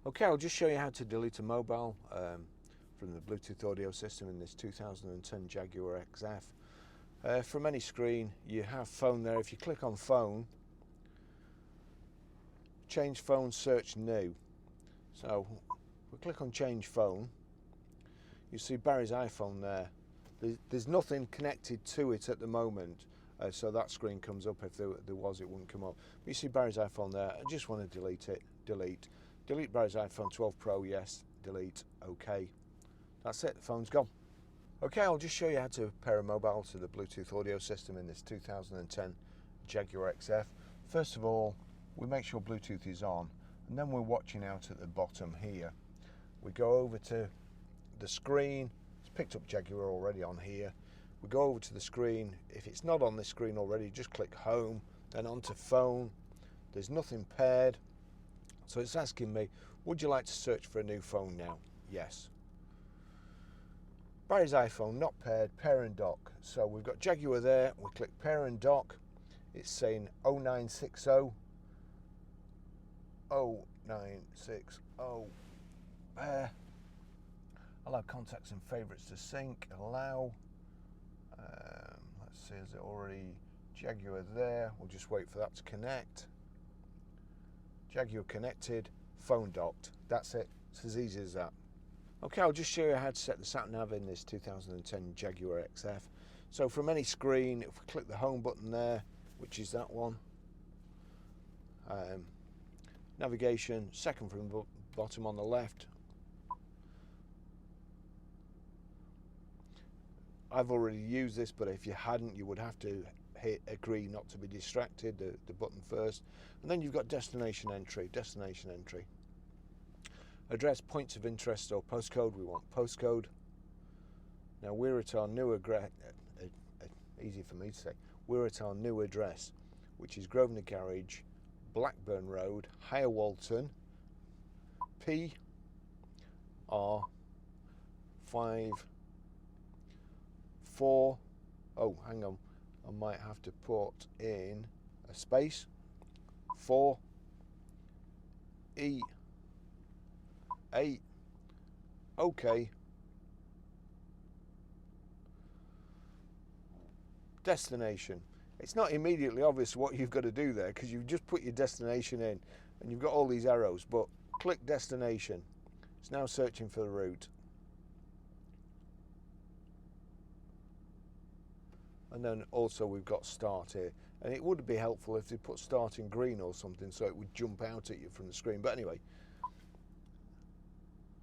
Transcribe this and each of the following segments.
Okay, I'll just show you how to delete a mobile from the Bluetooth audio system in this 2010 Jaguar XF. From any screen, you have phone there. If you click on phone, change phone, search new. So we click on change phone, you see Barry's iPhone there. There's nothing connected to it at the moment, so that screen comes up. If there was, it wouldn't come up. But you see Barry's iPhone there. I just want to delete it. Delete Barry's iPhone 12 Pro, yes. Delete, OK. That's it, the phone's gone. OK, I'll just show you how to pair a mobile to the Bluetooth audio system in this 2010 Jaguar XF. First of all, we make sure Bluetooth is on, and then we're watching out at the bottom here. We go over to the screen. It's picked up Jaguar already on here. We go over to the screen. If it's not on this screen already, just click home, then onto phone. There's nothing paired, so it's asking me, would you like to search for a new phone now? Yes. Barry's iPhone not paired, pair and dock. So we've got Jaguar there. We click pair and dock. It's saying 0960 0960 pair. Allow contacts and favourites to sync. Allow. Let's see, is it already Jaguar there? We'll just wait for that to connect. Jaguar connected, phone docked. That's it. It's as easy as that. Okay, I'll just show you how to set the Sat Nav in this 2010 Jaguar XF. So from any screen, if we click the home button there, which is that one, navigation, second from the bottom on the left. I've already used this, but if you hadn't, you would have to hit agree not to be distracted, the button first, and then you've got destination entry. Address, points of interest or postcode. We want postcode. Now we're at our new address, easy for me to say, we're at our new address, which is Grosvenor Garage, Blackburn Road, Higher Walton, PR 5 4. Oh, hang on, I might have to put in a space. 4 E 8. OK. Destination. It's not immediately obvious what you've got to do there because you've just put your destination in and you've got all these arrows, but click destination. It's now searching for the route. And then also we've got start here, and it would be helpful if they put start in green or something so it would jump out at you from the screen. But anyway,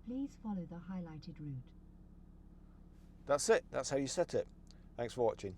please follow the highlighted route. That's it. That's how you set it. Thanks for watching.